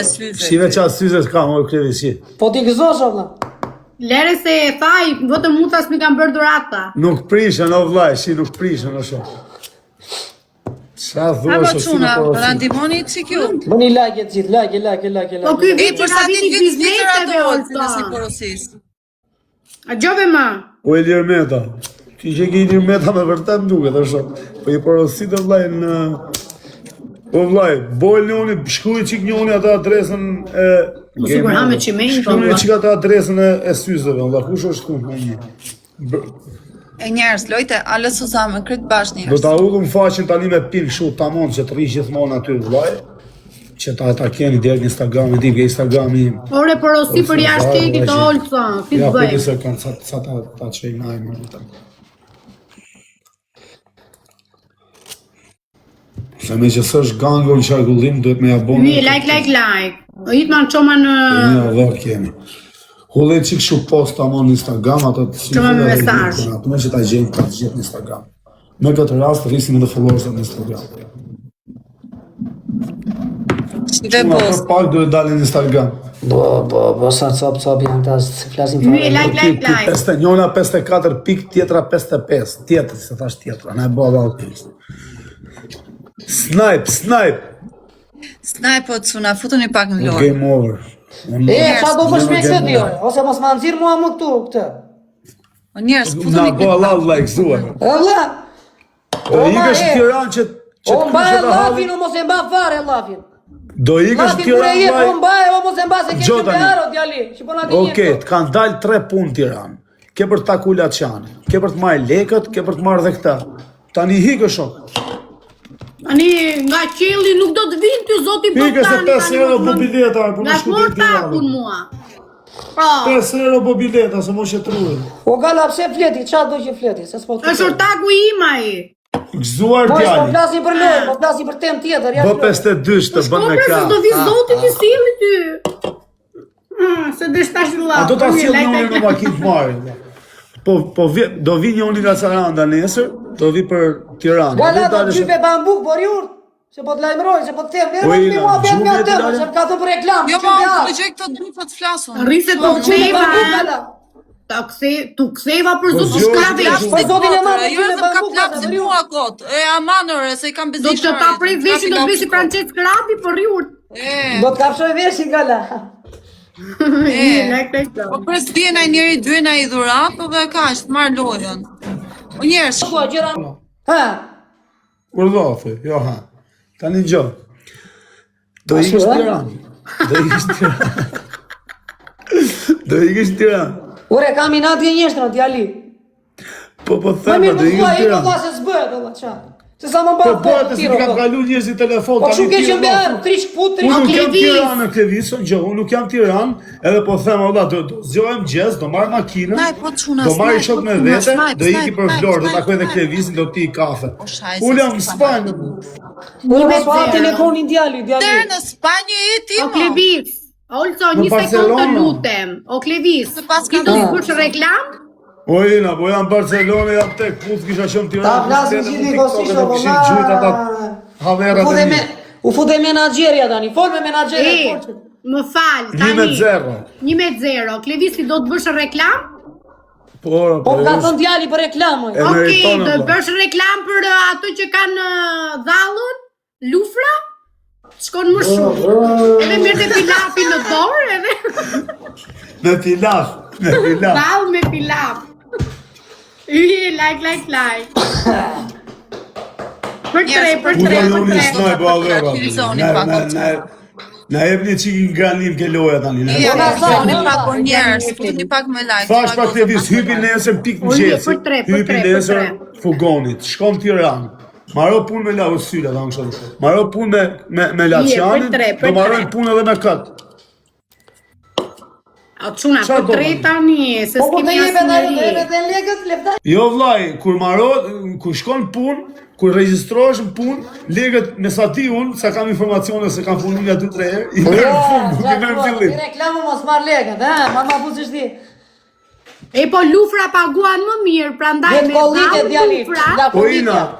Shive qa syze s'ka më krevishi. Po ti gëzosh valla. Lere se e thaj, vetëm mutas mi kam bërë durata. Nuk prishën, o vlaj, nuk prishën, o shumë. Qa thua Bravo shumë si çuna, në porosit? randimoni çikju. Bëni like të gjithë, like. Po ky E vit për nga sa viti ditë vit bizneseve ato olta. nëse porosis. A gjove ma? O Elir Meta, ti që ki Elir Meta me vërtet duke, të shumë. Po i porosit o vlaj në... O vlaj, bojl njoni, shkruj qik njoni atë adresën e... Mo sigur ha me qimenjë, po Shkruj vlla. qik atë adresën e syzeve, vlla, kush është ku? E njerës, lojte, ale Suzame, kryt bash Do njerës. ta udhëm faqin tani me pik shu tamam që të rish gjithmonë aty vlaj. Që ta keni direkt në Instagram, e dim ke Instagrami im. Ore porosi për jashtë keki të olta, si Ja, të peki bëjmë? se kanë sa ta qej najmë. Se me që s'është gango në qarkullim, duhet me jabon... Hyje, like. O hitë ma në qoma në... Ja, dhe kemi. Hulle qik shu post tamam në Instagram, ato të Qëma me mesazh. Ato me që ta gjenjë ta gjithë në Instagram. Me këtë rast, rrisim edhe followers në Instagram. Shive Quma për post. pak duhet dalin në Instagram. Po sa cop janë ta se flasim Hyje, fare. like. Njona 54 pik, tjetra 55. Tjetër, se thash tjetra, ne bëha valë. Snipe. Snipe o çuna, futuni pak në lorë. Game over. Qa do bësh me këtë dio? Ose mos ma nxirr mua më këtu këtë. O njerës, Na futuni bëha lall like zuar. Valla. Do ikësh në Tiranë që O të mbaj kushet e llafin, hallit. o mos e mba fare llafin. Do ikësh në Llafin kur e Tiranë jep, o vlaj. mbaj, o mos e mba se ke Gjo që tani. me aro djali. Që po na di Okej, të kanë dalë 3 punë në Tiranë. Ke për të taku Laçani, ke për të marrë lekët, ke për të marrë dhe këta. Tani hikë shok. Ani nga qelli nuk do të vinë ty zoti Hikë se Bogdani. 5 euro po bileta, po Nga në shku shmor të Tiranë. takun mua. Po, 5 euro po bileta, se mos e truhe. O gala pse fleti, qa do që fleti? Se s'po të është ortaku im ai. Gëzuar Po s'po djali. flasim për lojë, po flasim për temë tjetër. Bë 52 të bën me Shkopra se krah. do vi zoti të silli ty. Se desh tash lla. A do ta sjell njëri në makinë të marrë. Do vi njëri nga Saranda nesër, do vi për Tiranë. Gala do dalësh- gjype bambuk, por jurt. Se po të lajmëroj, se po të them. Po, Mirë, Ina, mua bëhet gjumë me e atë, dalë- se ka të për reklam. Jo, që ma, bëja. të gjej këto dy të flasun. Rrise të Po gjype bambuk, ktheva. gala. Tu ktheva për Po, zotë zgjoj, shkrave. zgjoj. Po zotin e madh, Jo, edhe ka plak si mua kot. E amanore, se i kam Do bezishë. të ta prej veshin do të besi Francesc Rapi për jurt. Do të kapshoj veshin, gala. Po pres vjen ai njeri dyen ai dhurat, po dhe kaq, të marr lojën. O njerëz, Po, gjëra... Ha, Kur do the, jo ha. Tani gjë. Do ikësh në Tiranë. Do ikësh në Tiranë. ure kam inat e njështëra, djali. Po Më them, mirë do më ikësh thua, në e Tiranë. këlla se s'bëhet, dhe qa. Se sa më Po bërë, po, se ti kanë kalu njerëz në telefon. Po tani shumë ke ti që e mbe do. arë, 3 shkput, 3 Unë nuk jam Klevis. Tiranë në Klevisën, gjë, unë nuk jam Tiranë, edhe po them, valla, do zgjohem gjez, do marr makinën, Snaj, po çuna, do marr snaj, shok po me çuna, vete, snaj, do iki për snaj, Vlorë, do snaj, takoj edhe snaj. Klevisin, do pi kafe. shajse, Ulem në s'ka Spanjë. Unë me s'pa telefonin djali, Dere në Spanjë e ti, O mo. Klevis. Olco, Në një sekundë të Barcelona. lutem. O Klevis, Se pas ti ka do të dhënë. bësh reklam? O Ina, po jam Barcelona, jam tek pus, kisha qenë Tiranë. Ta flasim që një kosi shumë, Kishin gjujt ata haverat e mi. U fute menaxherja tani, fol me menaxherja. Më fal, tani. 1-0. 1-0. Klevisi do të bësh reklam? Po, Po ka thënë djali për reklamën. E Okej, meritonë, do valla. bësh reklam për ato që kanë dhallën, lufra? Shkon më shumë. Edhe mirë të pilafi në dorë, edhe Me pilaf. dhall me pilaf. Like. Për tre. Snaj po allëra. Televizoni pak, Na jepni çikin granim ke loja tani. Ja, Po na ja, thoni, futuni pak po, për njerëz, futuni pak me like. Thash pak Klevis, hypi nesër pik në gjesi. Për tre, Hypi nesër fugonit. Shkon Tiranë. Maro punë me la usyla, ta kështu. Maro punë me Laçanin. për tre. Do marrojnë punë edhe me kat. A çuna Qa për do tre bëni? tani, se Po po të s'kemi jebe asnjëri. edhe legët, lefta. Jo vllai, kur shkon punë, kur regjistrohesh në punë, legët me sa ti unë, sa kam informacione se kam punuar nga 2-3 herë, i merr në fund, nuk i merr në fillim. Reklamë mos marr legët, ha, ma fuzish ti. E po lufra paguan më mirë, prandaj Vetë kollike dhallë djali, lufra. la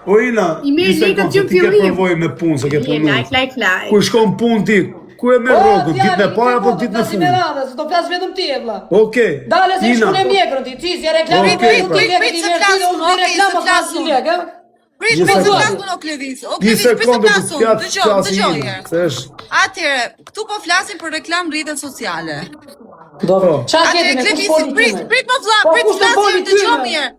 O Ina, I merr një sekondë, legët që se ti ke fillim. përvojë me punë, se ke punuar. Like. Kur shkon punë ti, Kur e merr rrogun, ditën e parë apo ditën e fundit? Se do flas vetëm ti e vlla. Okej. Dale se Ina. shkon e mjekrën ti, çizje reklam. Okej, Prit, pra. prit, Prit, se flasun, okej, se flasun. Prit, Një prit, se sekondë. flasun o Klevis. O Një Klevis, prit, se sekondë të flasun. flas Dëgjoj flasin. herë. Se është Atëre, këtu po flasim për reklam rrjetet sociale. Do. Ç'a Atëre, kemi Klevis, kush prit, prit më vlla, Po, prit kush të flasim, foli ty, dëgjoj me? mirë.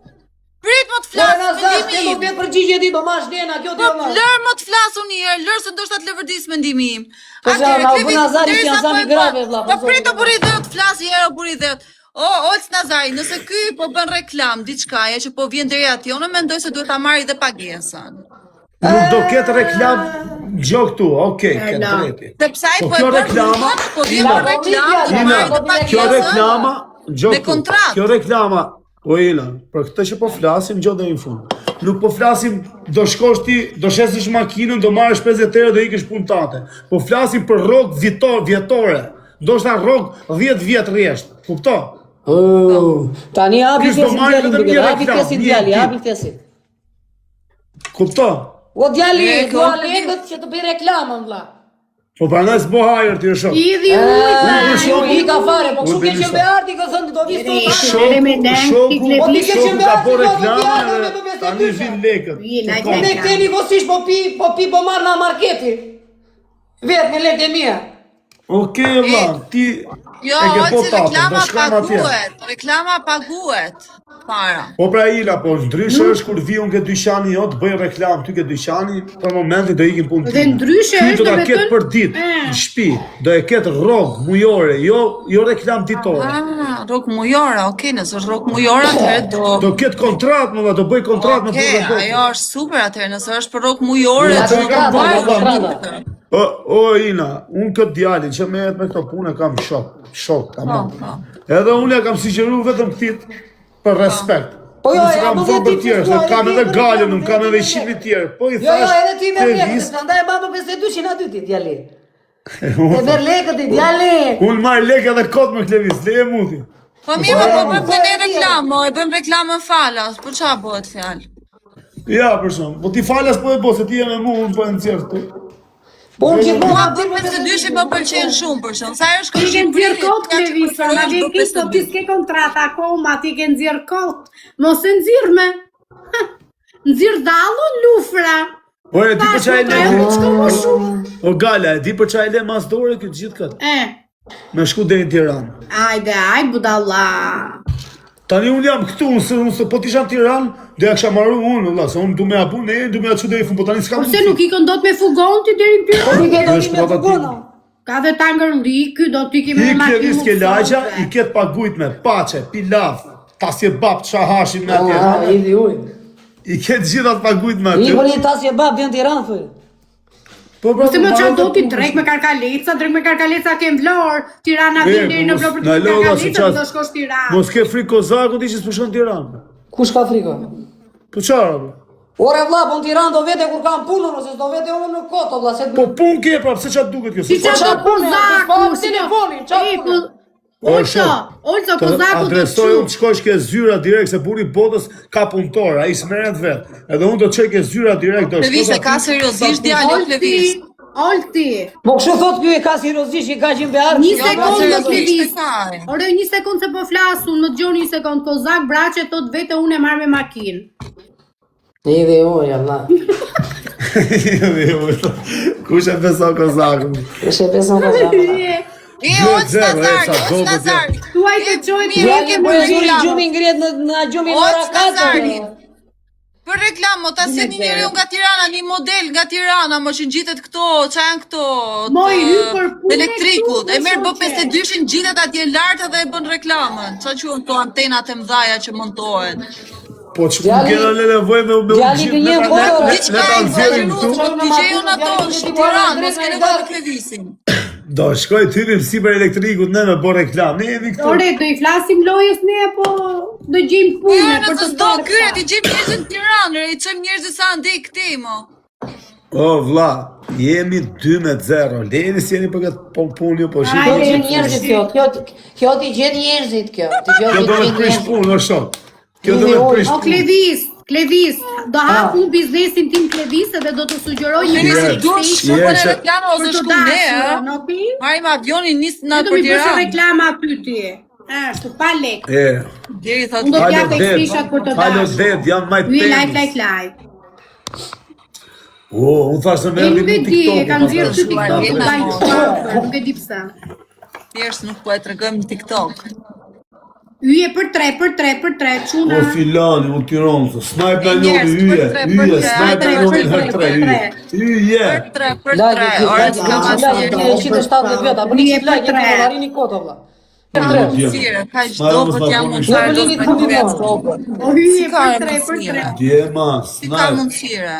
Prit më të Flas, flas, ti do mendimi. të përgjigje ti do mash Lena, kjo ti Po do mash. lër më të flasun një herë, lër se ndoshta të lëvërdis mendimi im. Po, Atëre, na, Klevis, bu Nazari që janë zami grave, vlla, po, Po prit zoti, o buri dhët, flas një herë o buri dhët. O, Olc Nazari, nëse ky po bën reklam diçkaje që po vjen deri aty, unë mendoj se duhet ta marrë dhe pagesën. nuk do ketë reklam gjë këtu. Okej, ke drejtë. Sepse ai Po po e kjo bën reklama, rrugën, po vjen për reklam, do Ina, marrë dhe Kjo pagesën. reklama, gjë Me këtu. kontratë. Kjo reklama, o Ina, për këtë që po flasim gjë deri në fund. Nuk po flasim do shkosh ti, do shesish makinën, do marrësh 50 euro do ikësh puntate. Po flasim për rrogë vjetore. Ndoshta rrogë 10 vjet rresht. Kupton? Tani hapi Ky s'do fjesin marrë djalin vetëm duke, një hapi reklam, fjesin një djali, ekip. hapi fjesin. Kupton? O djali, Eko. dua lekët që të bëj reklamën vlla. Po prandaj s'bo hajër ti shoh. Idhi ujta. Jo, i ka fare, po kështu Ujë, ke që me arti, ka thënë do vi sot. Edhe me ne, ti Po ti ke që Shoku me ka arti, po do reklamën vjallë, dhe me bëbes e tani dysha. vin lekët. Vjen, ai Po ne këteni vosish, po pi po marr nga marketi. Vetë me lekë e mia. Okej, valla, ti Jo, e ke po Olci, tatën, do reklama shkojmë atje. paguhet. Reklama paguhet. Para. Po pra Ila, po ndryshe është kur vi unë ke dyqani jot, bëj reklam, ty ke dyqani, për momentin do ikim punë. Dhe ndryshe Ty është do ta me ketë thënë- për ditë, në shtëpi, do e ketë rrogë mujore, jo reklam ditore. Ah, rrok mujore, okej, nëse është rrok mujore, atëherë do... Do ketë kontratë, më do bëj kontratë me Okej, publikun. ajo është super atëherë, nëse është për rrok mujore, Ja, do të kontrata, bëj kontrata. O Ina, unë këtë djalin që merret me këto punë kam shok, tamam. Po. Edhe unë ja kam sigjuruar vetëm këtit për respekt. Po jo, Unë ja, s'kam po thënë dhe për ti tjerë, po, se kam edhe edhe ti për galën, reklam, unë kam edhe edhe ti 100 për- tjerë. Po i Jo, thash, edhe ti me lekët, Klevis, prandaj baba 52 aty ti djali. Te merr lekët i djali. unë marr lekë edhe kot me Klevis, leje muti. Po mirë, po bëjmë ne reklam, mo, e bëjmë reklamën falas, po çfarë bëhet fjalë? Ja, për shumë, po ti falas po e bo, se ti e me mu, unë po e në cjerë këtu. Po unë gjithmonë Mua bëj për 52 më pëlqen shumë për shumë. Sa herë shkoj Ti ke në nxjerr kot Klevisa, na vjen keq po ti s'ke kontrata akoma, ti ke nxjerr kot. Mos e nxirr me. Nxirr dallun lufra. Po e di për çaj le, Çka më shumë. o Gala, e di për çaj le mas dore këtë gjithë këtë. Me shku deri në Tiranë. Ajde, aj budalla. Tani unë jam këtu, unë se po t'isha në Tiranë, do ja kisha marru unë, valla, se unë du me apu ne, du me atë deri në fund, po tani s'kam Kurse nuk i këndot me fugon ti deri në Po Tiranë. ti ke do Është ti me prototip. fugona. Ka dhe tangër ndi, ky do t'i kemi I me Klevis ke lagja, mundësore. i ket pagujt me paçe, pilav, tasje bab të shahashin me Ah, atje. i di uj. I ket gjithat pagujt me I atje. po një tasje bab vjen Tiranë thoj. Po pra, Se më marrë qa do dhe ti punë. drejt me Karkaleca ke në Vlorë, Tirana vjen deri në Vlorë për të Na lo, valla, se Karkaleca, qas- do shkosh Tiranë. Mos ke frikë kozakut ti që s'po shkon në Tiranë. Kush ka frikë? Po çfarë? Ore vlla, po në Tiranë do vete kur kam punën ose do vete unë në kot vlla, se Po pun ke pra, pse çfarë duket kjo? Si qa qa do pune, Kozaku, po, si telefonin, qa pune? Olca, Kozaku do Adresoj të unë të shkosh ke zyra direkt se buri botës ka punëtor, ai s'merret vet. Edhe unë do të çoj ke zyra direkt do Klevis e ka seriozisht djalë Klevis. Olti, Po kështu thot ky e ka seriozisht, i ka qenë be ardh. Një Jo, sekondë, po seriozisht Klevis. e ka. ore një sekundë se po flasun, më dëgjoni një sekundë, Kozak braçe tot vete unë e marr me makinë. I dhe uj, vlla. Kush e beson kozakun? Kush e beson ka zama. E Olc Nazari, Olc Nazari. Tuaj të çojë ti Djali ke po e zuri reklam. gjumi ngrihet në gjumi në Olc Nazari. rakatë. Për reklam, mo ta sjell një njeriu nga Tirana, një model nga Tirana, mo që ngjitet këto, ç'a janë këto? Mo i hy për punë elektrikut. këtu, E merr bë shoqe. 52-shin ngjitet atje lart edhe e bën reklamën. Ç'a quhen këto antenat e mëdha që montohen? Po ç'u Djali- kena le nevojë me djali gjithë, kë një le- foto, le- Diçka le ta e nxjerrim exagjeruar, këtu. po DJ-un ato në Tiranë, mos ke nevojë të Klevisin. Do shkoj tyrim sipër elektrikut ne me bë reklam. Ne jemi këtu. Ore, do i flasim lojës ne apo do gjejmë Po punë për nëse të s'do dalë kyre, këta? ti gjejmë njerëz në Tiranë, i çojmë njerëz sa ndej këtej mo. O vlla, jemi 2-0. Leni si jeni për këtë punë ju po Kjo shikoni. ti njerëzit kjo ti gjen njerëzit kjo. Ti Kjo do të prish punë, o shok. Kjo do të prish O punë. Klevis, Klevis, do hap unë biznesin tim Klevis edhe do të sugjeroj një Nisi, biznes duam shumë në reklama ose shku ne, ne? Marim avionin nis në Do për mi bësh Tiranë. reklama aty ti. Ashtu, pa lek. Deri Unë do thotë t'jap ekspishat për të Halo dashur. det, jam my Hyje like, penis. like. Unë thashë se E merë nuk e një di, e TikTok. kam zirë ty Shuar, TikTok, jena bajnë mo. shkuar, nuk e di pse. thjesht nuk po e tregojmë në TikTok. Hyje për tre, çuna. O filani, u Tiranë, snipe në njerëz, njëri, për tre, snipe në njëri her tre, hyje. Për tre, ora që kam asnjë. 170 vjet, apo Hyje një për like, tre. e marrini kota vlla. Mundësire, kaq dobët jam unë çfarë do të bëj atë dobët. O hyje Si ka për tre. mundësire? Djema, Si ka snipe. mundësire?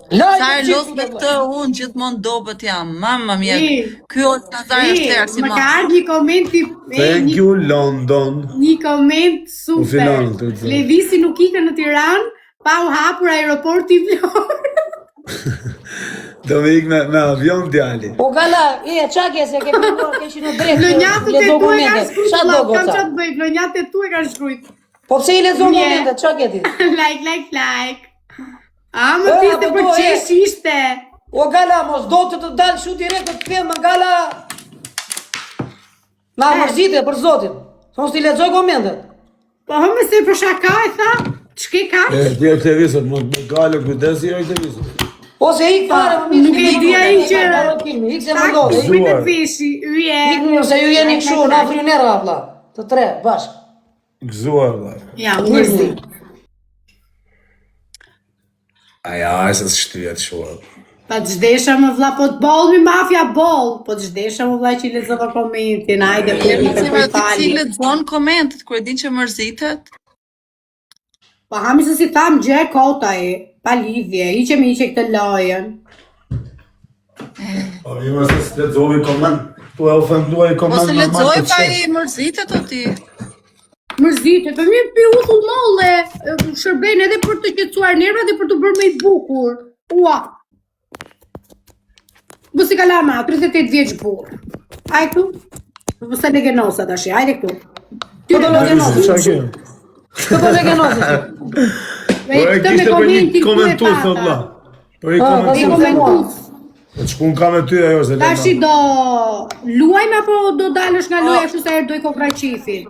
Sa Like, e los me këtë unë gjithmonë dobët jam. Mamma mia. I. Ky ose Nazar është tërë si Më ma. ka ardhur një koment Thank you, London. një koment super. filan, të të. Levisi nuk ikën në Tiranë pa u hapur aeroporti i Vlorë. Do me ik me avion djali. O gala, çka ke se ke punuar ke qenë drejt. Flonjatët e tu e kanë shkruajtur. Çfarë do Kam goca? çfarë të bëj, flonjatët e tu e kanë shkruajtur. Po pse i lexon Nje. momentet, çka ke ti? like. A, më E, piste apo për do, e. qesh ishte. O gala, mos do të dalë shu direkt të them më gala. Na mërzite për zotin. Mos ti lexoj komentet. Po hëmë se për shaka e tha, ç'ke kaq? Dje televizor, më gale kujdesi jo televizor. Ose ik fare më mirë. Nuk e di ai që Ik se më tak ndodhi. për të veshi, yje. Ik mirë se ju jeni kështu në Afrinera vlla. Të tre bashk. Gëzuar dhe. Ja, u mërzi. Aja, se shtyja të shuar. Pa të zhdesha më vlla, po të boll mi mafja boll. Po të zhdesha më vlla që i lezova komentin, ajde po Jemi mi si për më të fali. cilët zon komentet kur e din që mërzitet. Po hami se si tham gjë kota e, pa lidhje, i që këtë lojën. Po, i më se të lexovi koment, tu e ofenduaj koment Ose lexoj pa i mërzitet o ti. Mërzitet, po mirë pi u thull molle, shërben edhe për të qetësuar nervat dhe për të bërë më i bukur. Ua. Busi kalama, 38 vjeç burr. Ai këtu? Po sa legenosa tash, hajde këtu. Ty do legenosa. Qa ke? Këtë legenosi. Me këtë me komentin ku e komentu, thot pata. la. Po i I komentu. komentus. Po që kun ka me ty ajo se Tashi lena. do luajmë apo do dalësh nga loja kështu sa herë doj kokra qifin?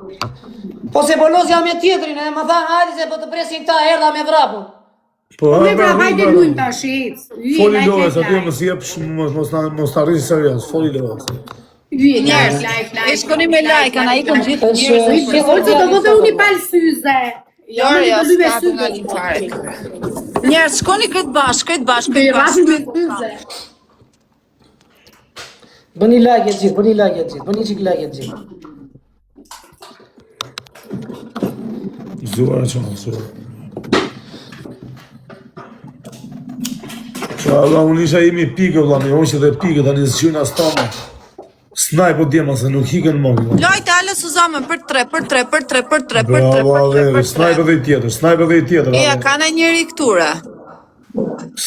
Po se bolos jam me tjetrin, e më thanë hajde se po të presin këta erdha me vrapun. Po, Me pra hajde luajmë tash. Foli loves, aty mos jepsh, mos të arrisë serios, foli loves. Njerëz, E shkoni me like, ana ikën gjithë Është- njerëzit. Ose do vëtë unë i palë syze. Jo, Jo, më jo, të lyve s'ka të nga syze. linkare. Njerëz, shkoni këtë bashkë, Të i rasin me syze. Bëni like e gjithë, bëni like e gjithë, bëni qik like e gjithë. Zuar që më zuar. Qa Allah, unë isha imi pikë, vla, me unë që dhe pikë, tani zgjuna stoma. Snaj po djema, se nuk hikën më, vla. Lojtë ale Suzame për tre. Bravo, Averi, snajpe dhe i tjetër, snajpe dhe i tjetër. Ja, Ale. ka në njëri këture.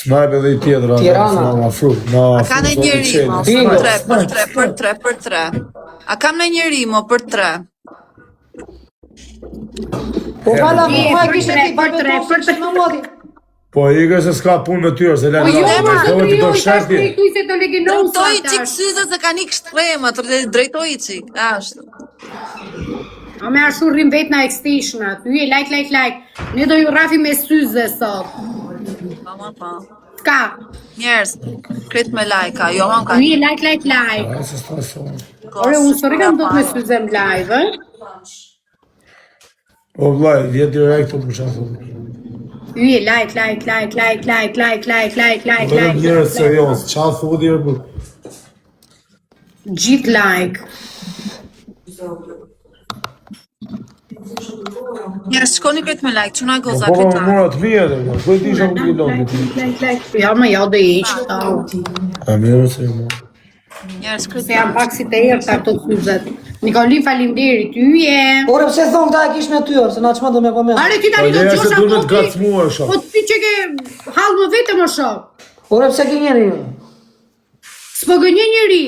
Snajpe dhe i tjetër, ale. Tirana. Na afru, na A afru. ka në po njëri, të qenë. mo, Bingo. për tre. A kam në njëri, mo, për tre. Po gala, Je, po e për kishe tre, ti, për për tre, tre, për tre. më modi. Po i ke se s'ka punë me tyre, se Po lena. jo, ma, do të të do tash shërti. drejtuj se të legenosa Drejtoj qik tash. syze se ka një kështrema, drejtoj qik. Ashtu. A me ashtu rrim vet na extensionat. Hyje like. Ne do ju rafi me syze sot. Pa. Ka. Njerëz, kret me like, a, jo, mam ka Hyje like. A, se s'ta son. Ore, unë së rikam do të me syze më live, O vlaj, vjet direkt të pusha thonë. Hyje like. Bërëm njërët serios, qa thudi e bu. Gjith like. Njerëz, shkoni kret me like, quna goza Po këta. më murat mirë, dhe, po e ti isha ku i londë ti. Like. Ja, ma ja do i iqë këta. A mirë se më. Njerëz, kret Se jam pak si të erë të ato syzet. Nikoli falimderit, hyje. Ore, pse thonë këta e kish me ty, se na çmë do me koment. Are ti Po tani do ideja se gjosha duhet të po ti. gacmuar Po shumë. ti që ke hallë më vete më shok. Ore, pse ke njeri? S'po gënje njëri.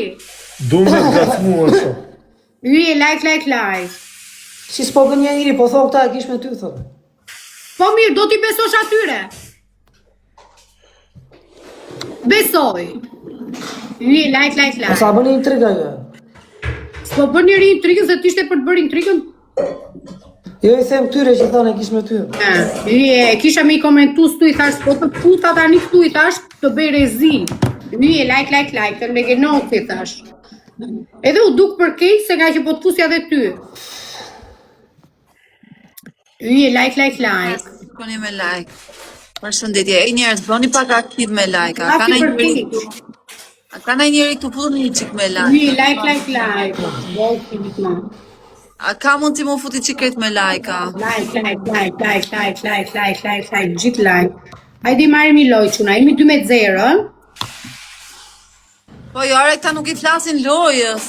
Duhet të gacmuar shumë. Hyje like. Si s'po gën njeri, po thonë këta e kish me ty, thonë. Po mirë, do t'i besosh atyre. Besoj. Like. Sa bëni intriga jo? S'po bën njëri intrigën se t'ishte për të bërë intrigën. Jo i them tyre që thonë kish me ty. Kisha me i komentu s'tu i thash, po të puta tani këtu i thash të bëj rezil. Like, të me genot i thash. Edhe u duk për kejt se nga që po të pusja dhe ty. Like. Koni me like. Përshëndetje, e njerëz, bëni pak aktiv me like. Ka na njëri këtu futur një qik me like. Like. A ka mund t'i mu futi qikret me like, a? Like, gjithë like. Hajde marrim i loj quna, jemi 2-0, Po jo, are këta nuk i flasin lojës.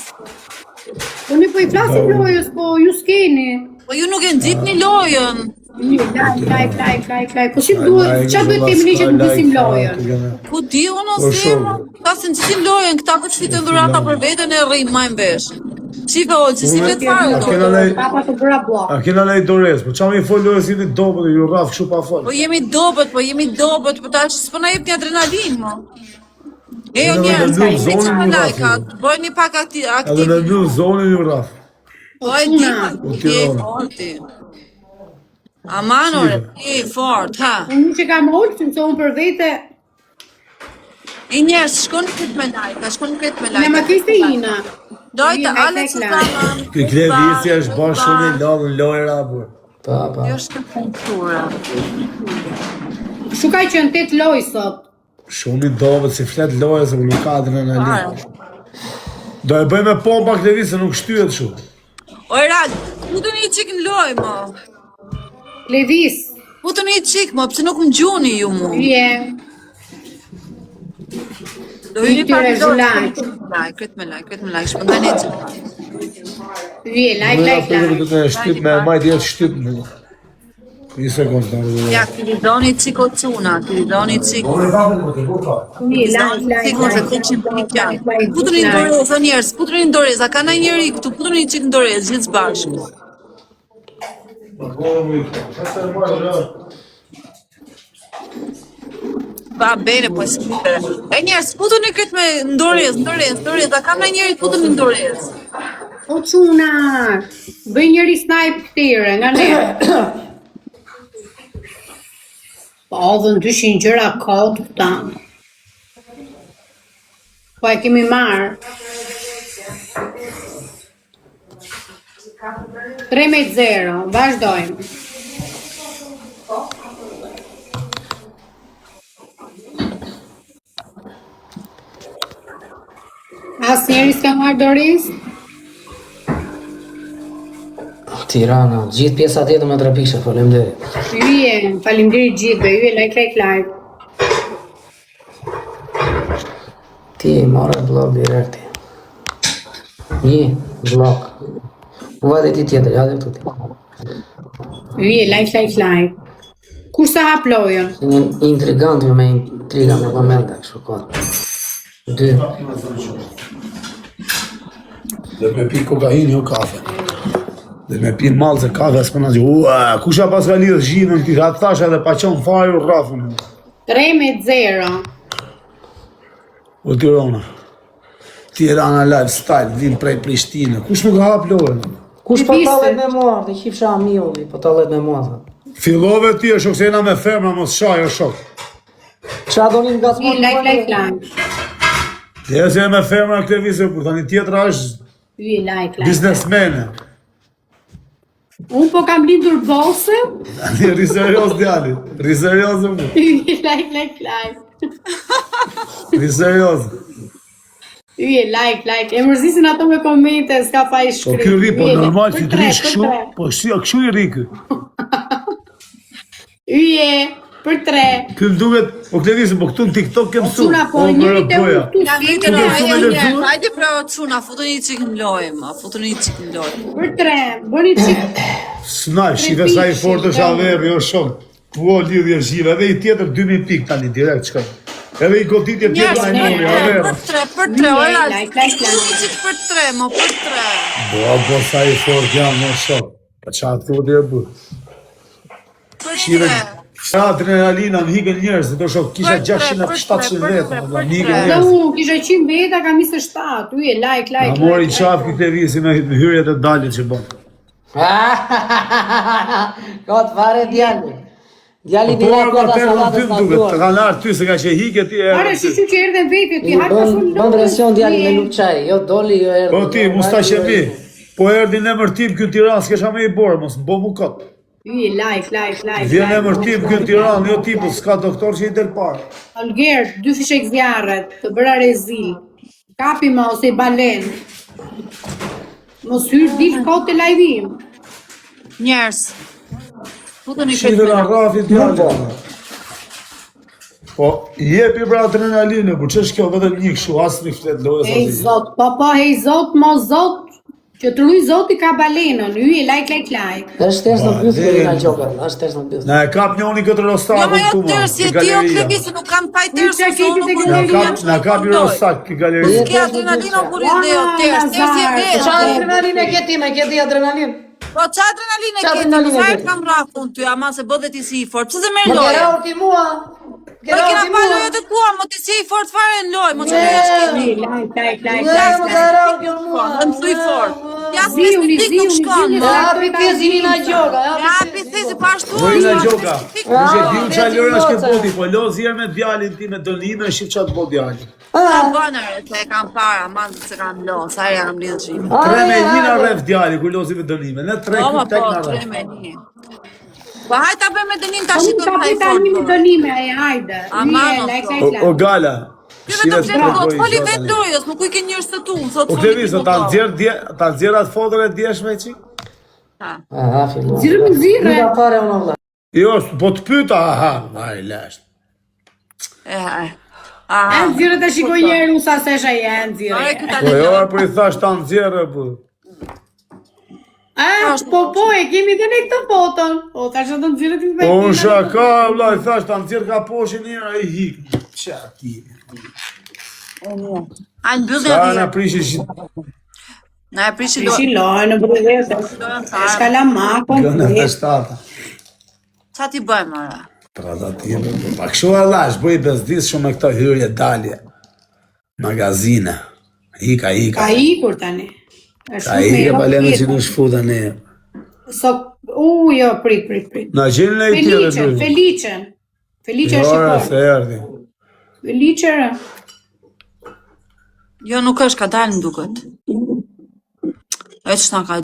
Po ne po i flasim lojës, po ju s'keni. Po ju nuk e ndipni lojën. Like. Po si duhet, qa duhet temi një që të ndisim lojën? Ku di unë o sema? Ka se ndisim lojën, këta për të fitën dhurata për vetën e rrim majnë vesh. Qife o, që si vetë farë do. Papa të bëra blok. A kena lej dores, po qa me i folë lojës jeni dobet e ju rraf kështu pa folë. Po jemi dobet, po ta që s'po na jep një adrenalin, mo. E jo njerës, bëjni pak aktiv. Edhe në një zonin ju rraf. Po e di forti. Amanore, ti fort, ha. Unë që kam olë, që mësohën për vete, I njerës, shkon këtë me lajka, në më kiste ina. Dojtë, ale që ta më... Kë klevisi është bërë shumë i ladhën lojra, bërë. Pa. Jo është në puntura. Shukaj që në 8 loj sot. Shumë i dobet, si flet lojë, se nuk ka adrenalin. Do e bëj me pompa klevisi, se nuk shtyhet shumë. O Rad, putu një qik në loj, mo. Levis. Putu një qik, mo, pëse nuk më gjuni ju mu. Do ju një pak loj. Kretë me like, shpëndani që. Like. Do të shtyp me majt jetë shtyp me. Një sekund të arru. Ja, këri doni qik o cuna, këri doni qik. Putu një ndorez, o njerës, putu një ndorez, a ka na njeri këtu, putu një qik ndorez, gjithë bashkë. Pa bene, po s'kipere. E njerës, putu një këtë me ndorez, a ka na njeri putu një ndorez. O quna, bëj njëri snipe këtire, nga ne. Po dhe në 200 gjëra kotë këta. Po e kemi marë. 3-0, vazhdojmë. Asë njeri s'ka marrë Doris? Tirana, gjithë pjesa tjetër me 3 pikë, faleminderit. Faleminderit gjithëve, like. Ti marrë blok direkti. Një blok. U vajtë ti tjetër, ja dhe këtu ti. Like. Kur sa hap lojën? Një intrigant me intriga me komente, kështu kodë. 2. Dhe me pi kokain, jo kafe. Dhe me pi malë se kafe, s'po në gjithë, kusha pas ka lidhë zhinën, ti ka të thash edhe pa qonë fajë u rrafën. 3-0. O Tirana lifestyle, vim prej Prishtinë, kush nuk ka hap lojën? Kush po tallet me mua, të qifsha amiolli, po tallet me mua. Fillove ti e shok se jena me femra, mos shaj o shok. Qa do një nga s'mon Like. Dhe se jena me femra në këtë visë, kur tani tjetra është Like. biznesmene. Unë po kam lindur bose. Ri serios djali, ri serios e mu. Like. Ri serios. Like. E mërzisin ato me komente, s'ka fa i Po shkri. kjo ri, po normal që të rish këshu, po këshu i ri kë. Për 3. Kjo më duket, po Klevisi, po këtu në TikTok kem su. Quna po, njëri të unë Hajde pra quna, futu një qik në lojmë, Për 3, bëni qik. Snaj, shive sa i fort është averë, jo shok. Po lidhje shive, edhe i tjetër 2000 pik tani, direkt shkoj. Edhe i goditje tjetër në njëri, averë. Për 3, ora, qik për 3, mo për 3. Bo sa i fort jam, no shok. Pa qa të të dhe bërë. Për Shire, adrenalina më hikën njerëz, do shoh kisha 600-700 veta, më hikën Dhe njerëz. unë kisha 100 veta, kam 27, uje, like. Na mori qaf këtë visi me hyrjet e dalit që bën. Ka të fare djali. Djali Po bina ma kota të salatës ty në duket, të duar. kanë ardhur ty se ka që hike ti e. Pare, shishu që erdhe vete, ti hajtë Bën presion djali me lupçaj, jo doli, jo erdhi. Po ti, mustaqemi. Po erdhi në emërtim këtu në Tiranë, s'kesha me i borë, mos më bo mu kot. Uje, like. Vjen në emërtim këtu në Tiranë, jo tipu, s'ka doktor që i del parë. Alger, 2 fishek zjarret, të bëra rezil. Kapi ma ose i balen. Mos hyrë ditë kote lajvim. Njerës. Futën i Shite këtë në Rafi djallë. Po, jepi për adrenalinë, po ç'është kjo vetëm një kështu, asë një flet lojës Hej asë. zot, hej zot, mo zot. Që të ruj zoti ka balenën, uje, like. Është tërës në pysë Irina Gjoka, është tërës në pysë. Na e kap njoni këtë Jo, rostakun ma jo këtu, tërë, si e ti o klevisi, nuk kam pa i tërë, se Unë unë nuk unë Na kap një rostak këtë galeri. S'ke adrenalina kur i dhe jo tërë, tërë si e Qa vetë. adrenalin e këti, me këti adrenalin? Po qa adrenalin e Qa keti, adrenalin e sa e keti? kam rafun ty, ama se bëdhe ti si i fort, pse se me Më lojë? kera urti mua. Po kena pa lojë të tua, mo ti si i fort fare në lojë, mo që lojë është keti. Më kera urti mua. Në mësu i fort. Ja Ziuni, specifik nuk shkon. ziuni. Ja, pikës Irina Gjoka, Ja, pithesi pa ashtu. Po Irina Gjoka, nuk e di qa besi lërë është këtë loca. boti, po lo zjerë me djalin ti me dënime, shif qatë bo djalin. Sa bënër, se e kam para, manë se kam lo, sa e jam lidhë qime. 3 me 1 rref djali, ku lozi me dënime, ne 3 Po, ma këtë tek po, në 3 rref. me 1. Po hajtë ta bëjmë me dënim ta Unë shitur ka pa i tani me fort. dënime, hajde. Aman, Uje, o, like. O Gala, Ti vetëm flet kot, foli vetë lojës, nuk u i ke njërës të tu, sot U foli Kleviso, ta nxjerr atë fotën e djeshme e qik? Aha, fillu. Zirë me zirë. Nga pare unë vla. Jo, po të pyta, aha, vaj lasht. E në zirë të shikoj njerë, unë sa sesha e në zirë. Ore, këta Po jo, po i thash ta nxjerrë, po. Po, e kemi të ne këtë foton. O, ta shë të në zirë të të Po unë shaka, vla, i thash ta nxjerrë ka poshin njëra, i hik. Qa ti? A në bëllë Sa e na dhjetë. prishi shit. Na e prishi Prishi lojë në bërëvete. Shkala makon. Gëna të shtata. Qa ti bëjmë, ora? Pra da ti jemi, pa kështu allash, bëj bezdis shumë me këto hyrje dalje. Magazine. Ika. Ka ikur tani. Ka ika balene që në shfuta ne. Jo, prit. Na gjenë në i tjere Felicen Jo, shikoj. se erdi. Felicere. Jo, nuk është ka dalë në duket. E që s'na ka